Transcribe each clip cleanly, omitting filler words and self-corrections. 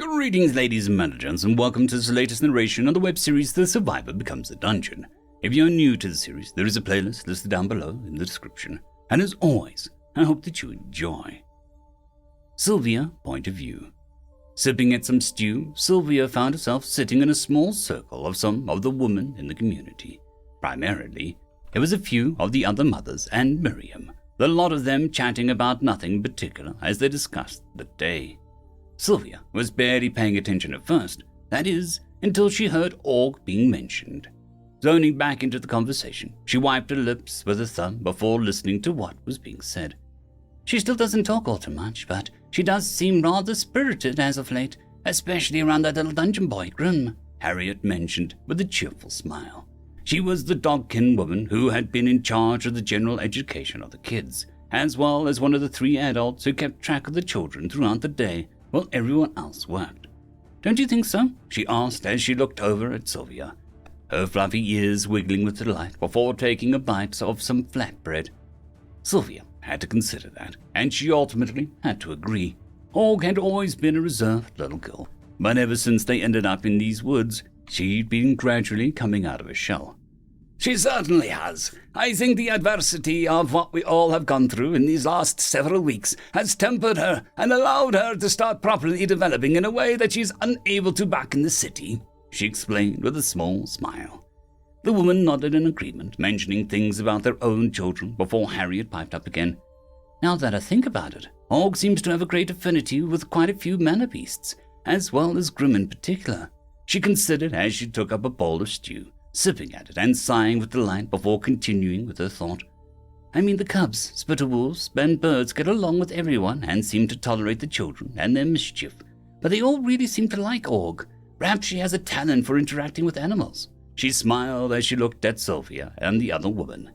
Greetings, ladies and gents, and welcome to the latest narration on the web series The Survivor Becomes a Dungeon. If you're new to the series, there is a playlist listed down below in the description. And as always, I hope that you enjoy. Sylvia, point of view. Sipping at some stew, Sylvia found herself sitting in a small circle of some of the women in the community. Primarily, it was a few of the other mothers and Miriam, the lot of them chatting about nothing particular as they discussed the day. Sylvia was barely paying attention at first, that is, until she heard org being mentioned. Zoning back into the conversation, she wiped her lips with a thumb before listening to what was being said. She still doesn't talk all too much, but she does seem rather spirited as of late, especially around that little dungeon boy, Grim, Harriet mentioned with a cheerful smile. She was the dogkin woman who had been in charge of the general education of the kids, as well as one of the 3 adults who kept track of the children throughout the day while everyone else worked. Don't you think so? She asked as she looked over at Sylvia, her fluffy ears wiggling with delight before taking a bite of some flatbread. Sylvia had to consider that, and she ultimately had to agree. Org had always been a reserved little girl, but ever since they ended up in these woods, she'd been gradually coming out of her shell. She certainly has. I think the adversity of what we all have gone through in these last several weeks has tempered her and allowed her to start properly developing in a way that she's unable to back in the city, she explained with a small smile. The woman nodded in agreement, mentioning things about their own children before Harriet piped up again. Now that I think about it, Org seems to have a great affinity with quite a few mana beasts, as well as Grim in particular, she considered as she took up a bowl of stew, sipping at it and sighing with delight before continuing with her thought. I mean, the cubs, spitterwolves, and birds get along with everyone and seem to tolerate the children and their mischief, but they all really seem to like Org. Perhaps she has a talent for interacting with animals. She smiled as she looked at Sylvia and the other woman.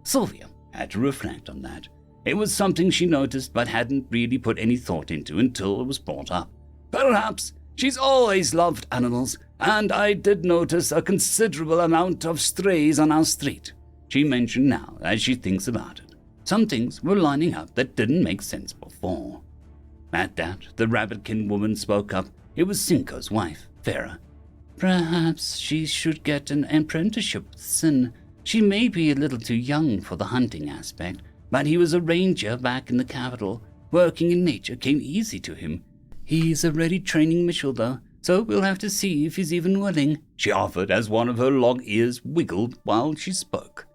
Sylvia had to reflect on that. It was something she noticed but hadn't really put any thought into until it was brought up. Perhaps she's always loved animals, and I did notice a considerable amount of strays on our street, she mentioned now as she thinks about it. Some things were lining up that didn't make sense before. At that, the rabbitkin woman spoke up. It was Cinco's wife, Farah. Perhaps she should get an apprenticeship with Sin. She may be a little too young for the hunting aspect, but he was a ranger back in the capital. Working in nature came easy to him. He's a ready training Mitchell, though, so we'll have to see if he's even willing, she offered as one of her long ears wiggled while she spoke.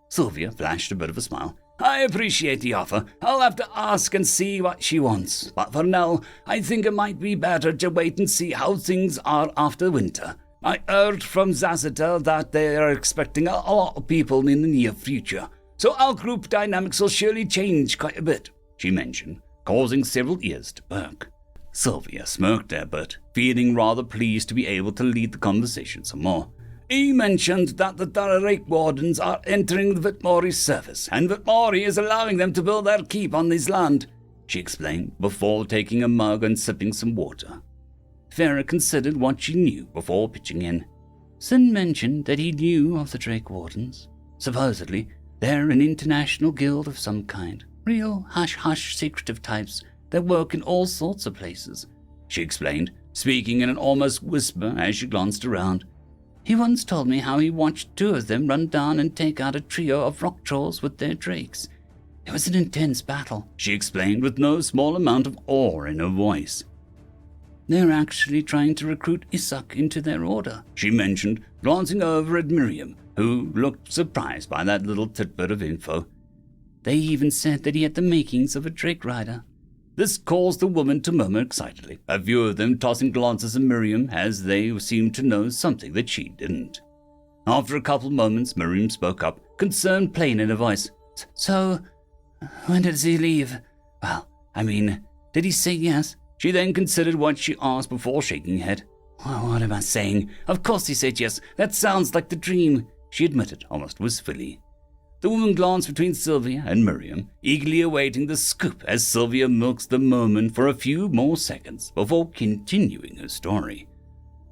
Sylvia flashed a bit of a smile. I appreciate the offer. I'll have to ask and see what she wants, but for now, I think it might be better to wait and see how things are after winter. I heard from Zazatel that they are expecting a lot of people in the near future, so our group dynamics will surely change quite a bit, she mentioned, causing several ears to perk. Sylvia smirked a bit, feeling rather pleased to be able to lead the conversation some more. He mentioned that the Drake Wardens are entering the Vitmori service, and Vitmori is allowing them to build their keep on this land, she explained, before taking a mug and sipping some water. Farah considered what she knew before pitching in. Sin mentioned that he knew of the Drake Wardens. Supposedly, they're an international guild of some kind, real hush-hush secretive types that work in all sorts of places, she explained, speaking in an almost whisper as she glanced around. He once told me how he watched 2 of them run down and take out a trio of rock trolls with their drakes. It was an intense battle, she explained with no small amount of awe in her voice. They're actually trying to recruit Isak into their order, she mentioned, glancing over at Miriam, who looked surprised by that little tidbit of info. They even said that he had the makings of a Drake rider. This caused the woman to murmur excitedly, a few of them tossing glances at Miriam as they seemed to know something that she didn't. After a couple moments, Miriam spoke up, concern plain in her voice. So, when does he leave? Well, I mean, did he say yes? She then considered what she asked before shaking her head. Oh, what am I saying? Of course he said yes. That sounds like the dream, she admitted, almost wistfully. The woman glanced between Sylvia and Miriam, eagerly awaiting the scoop as Sylvia milks the moment for a few more seconds before continuing her story.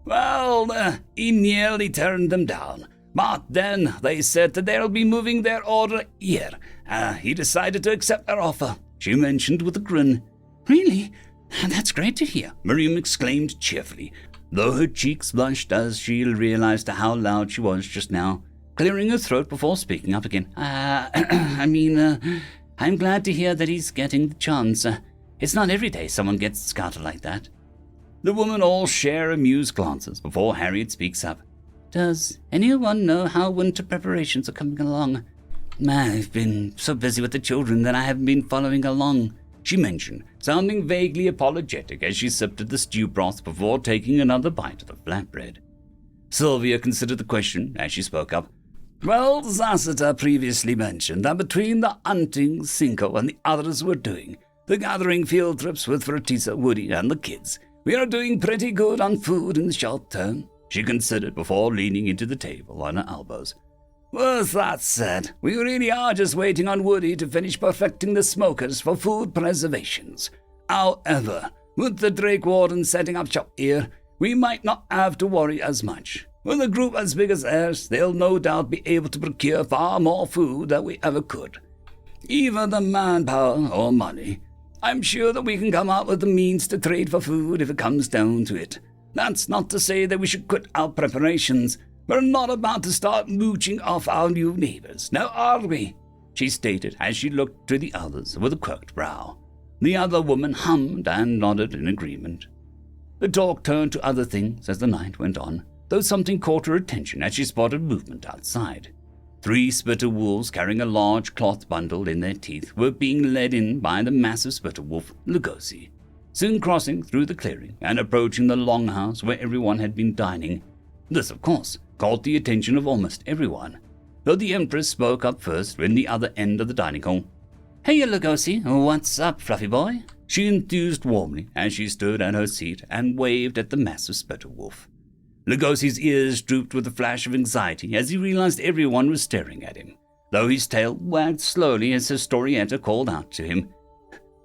Well, he nearly turned them down, but then they said that they'll be moving their order here. He decided to accept their offer, she mentioned with a grin. Really? That's great to hear, Miriam exclaimed cheerfully, though her cheeks blushed as she realized how loud she was just now, clearing her throat before speaking up again. I'm glad to hear that he's getting the chance. It's not every day someone gets scouted like that. The women all share amused glances before Harriet speaks up. Does anyone know how winter preparations are coming along? I've been so busy with the children that I haven't been following along, she mentioned, sounding vaguely apologetic as she sipped at the stew broth before taking another bite of the flatbread. Sylvia considered the question as she spoke up. Well, Zassita previously mentioned that between the hunting, Cinco, and the others we're doing, the gathering field trips with Fratisa, Woody, and the kids, we are doing pretty good on food in the short term, she considered before leaning into the table on her elbows. With that said, we really are just waiting on Woody to finish perfecting the smokers for food preservations. However, with the Drake Warden setting up shop here, we might not have to worry as much. With a group as big as theirs, they'll no doubt be able to procure far more food than we ever could. Either the manpower or money. I'm sure that we can come up with the means to trade for food if it comes down to it. That's not to say that we should quit our preparations. We're not about to start mooching off our new neighbors, now are we? She stated as she looked to the others with a quirked brow. The other woman hummed and nodded in agreement. The talk turned to other things as the night went on, though something caught her attention as she spotted movement outside. 3 spitter wolves carrying a large cloth bundle in their teeth were being led in by the massive spitter wolf, Lugosi, soon crossing through the clearing and approaching the longhouse where everyone had been dining. This, of course, caught the attention of almost everyone, though the Empress spoke up first in the other end of the dining hall. Hey, Lugosi, what's up, fluffy boy? She enthused warmly as she stood at her seat and waved at the massive spitter wolf. Lugosi's ears drooped with a flash of anxiety as he realized everyone was staring at him, though his tail wagged slowly as Historietta called out to him.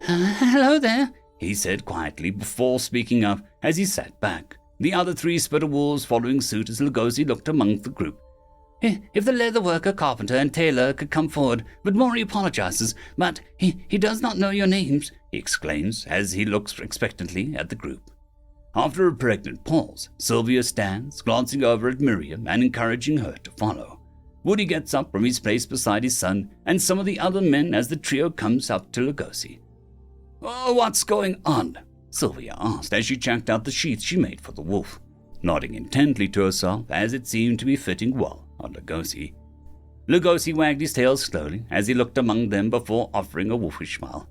Hello there, he said quietly before speaking up as he sat back, the other 3 spitter wolves following suit as Lugosi looked among the group. If the leather worker, carpenter, and tailor could come forward, but Maury apologizes, but he does not know your names, he exclaims as he looks expectantly at the group. After a pregnant pause, Sylvia stands, glancing over at Miriam and encouraging her to follow. Woody gets up from his place beside his son and some of the other men as the trio comes up to Lugosi. Oh, what's going on? Sylvia asked as she checked out the sheath she made for the wolf, nodding intently to herself as it seemed to be fitting well on Lugosi. Lugosi wagged his tail slowly as he looked among them before offering a wolfish smile.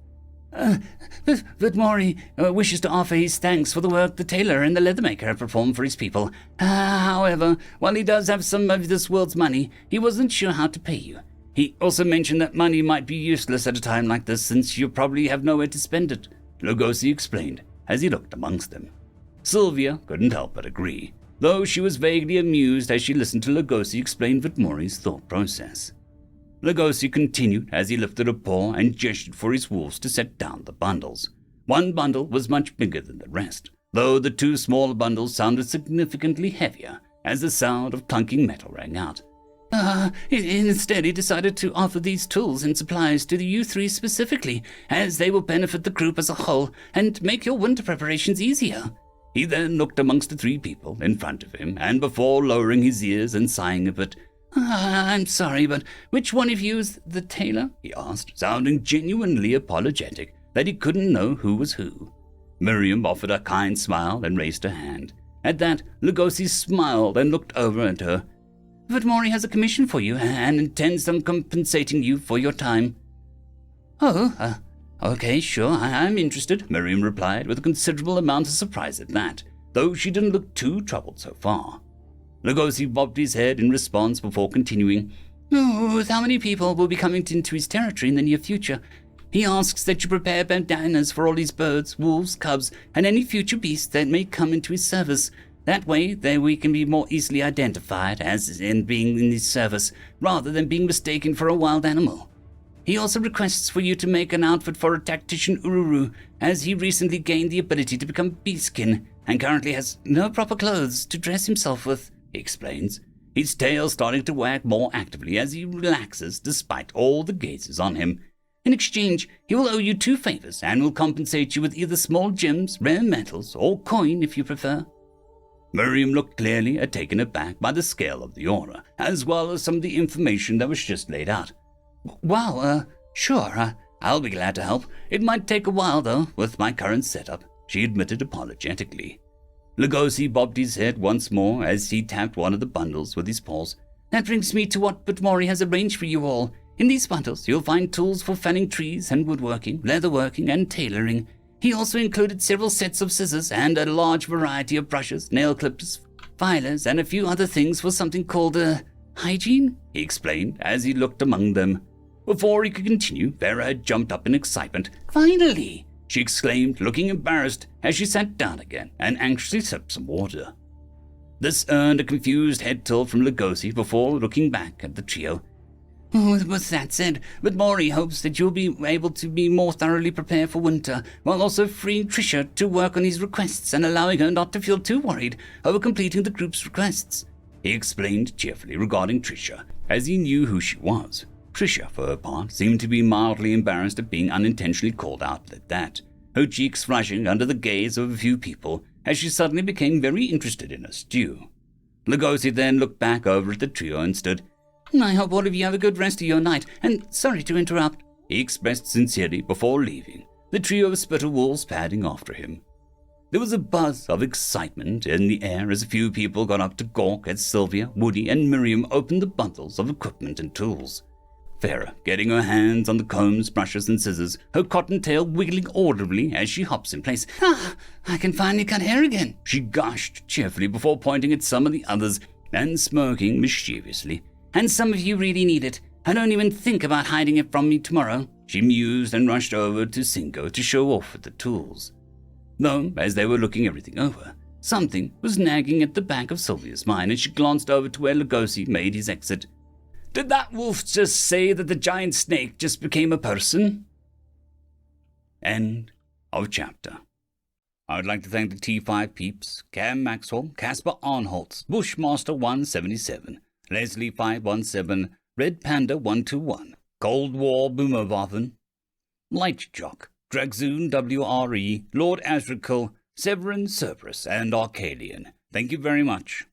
But Maury wishes to offer his thanks for the work the tailor and the leathermaker have performed for his people. However, while he does have some of this world's money, he wasn't sure how to pay you. He also mentioned that money might be useless at a time like this since you probably have nowhere to spend it, Lugosi explained as he looked amongst them. Sylvia couldn't help but agree, though she was vaguely amused as she listened to Lugosi explain Vitmori's thought process. Lugosi continued as he lifted a paw and gestured for his wolves to set down the bundles. One bundle was much bigger than the rest, though the 2 smaller bundles sounded significantly heavier as the sound of clunking metal rang out. Instead, he decided to offer these tools and supplies to you 3 specifically, as they will benefit the group as a whole and make your winter preparations easier. He then looked amongst the 3 people in front of him, and before lowering his ears and sighing a bit, I'm sorry, but which one of you is the tailor? He asked, sounding genuinely apologetic that he couldn't know who was who. Miriam offered a kind smile and raised her hand. At that, Lugosi smiled and looked over at her. But Maury has a commission for you and intends on compensating you for your time. Okay, sure, I'm interested, Miriam replied with a considerable amount of surprise at that, though she didn't look too troubled so far. Lugosi bobbed his head in response before continuing. With how many people will be coming into his territory in the near future? He asks that you prepare bandanas for all his birds, wolves, cubs, and any future beasts that may come into his service. That way, we can be more easily identified as in being in his service, rather than being mistaken for a wild animal. He also requests for you to make an outfit for a tactician Ururu, as he recently gained the ability to become beastskin, and currently has no proper clothes to dress himself with, he explains, his tail starting to wag more actively as he relaxes despite all the gazes on him. In exchange, he will owe you 2 favors and will compensate you with either small gems, rare metals, or coin if you prefer. Miriam looked clearly taken aback by the scale of the order, as well as some of the information that was just laid out. Well, sure, I'll be glad to help. It might take a while, though, with my current setup, she admitted apologetically. Lugosi bobbed his head once more as he tapped one of the bundles with his paws. That brings me to what Butmori has arranged for you all. In these bundles, you'll find tools for felling trees and woodworking, leatherworking, and tailoring. He also included several sets of scissors and a large variety of brushes, nail clippers, filers, and a few other things for something called, hygiene, he explained as he looked among them. Before he could continue, Vera had jumped up in excitement. Finally! She exclaimed, looking embarrassed as she sat down again and anxiously sipped some water. This earned a confused head tilt from Lugosi before looking back at the trio. With that said, Butmori hopes that you'll be able to be more thoroughly prepared for winter, while also freeing Trisha to work on his requests and allowing her not to feel too worried over completing the group's requests. He explained cheerfully regarding Trisha, as he knew who she was. Trisha, for her part, seemed to be mildly embarrassed at being unintentionally called out like that, her cheeks flushing under the gaze of a few people as she suddenly became very interested in her stew. Lugosi then looked back over at the trio and stood. I hope all of you have a good rest of your night, and sorry to interrupt, he expressed sincerely before leaving, the trio of spittle wolves padding after him. There was a buzz of excitement in the air as a few people got up to gawk as Sylvia, Woody, and Miriam opened the bundles of equipment and tools. Farah, getting her hands on the combs, brushes, and scissors, her cottontail wiggling audibly as she hops in place. I can finally cut hair again, she gushed cheerfully before pointing at some of the others and smirking mischievously. And some of you really need it. I don't even think about hiding it from me tomorrow, she mused and rushed over to Cinco to show off with the tools. Though, as they were looking everything over, something was nagging at the back of Sylvia's mind as she glanced over to where Lugosi made his exit. Did that wolf just say that the giant snake just became a person? End of chapter. I would like to thank the T5 peeps, Cam Maxwell, Casper Arnholtz, Bushmaster 177, Leslie 517, Red Panda 121, Cold War Boomerwaffen, Lightsjoc, Dragzoon W.R.E, Lord Azrekahl, Severin Cerberus, and Arcadian. Thank you very much.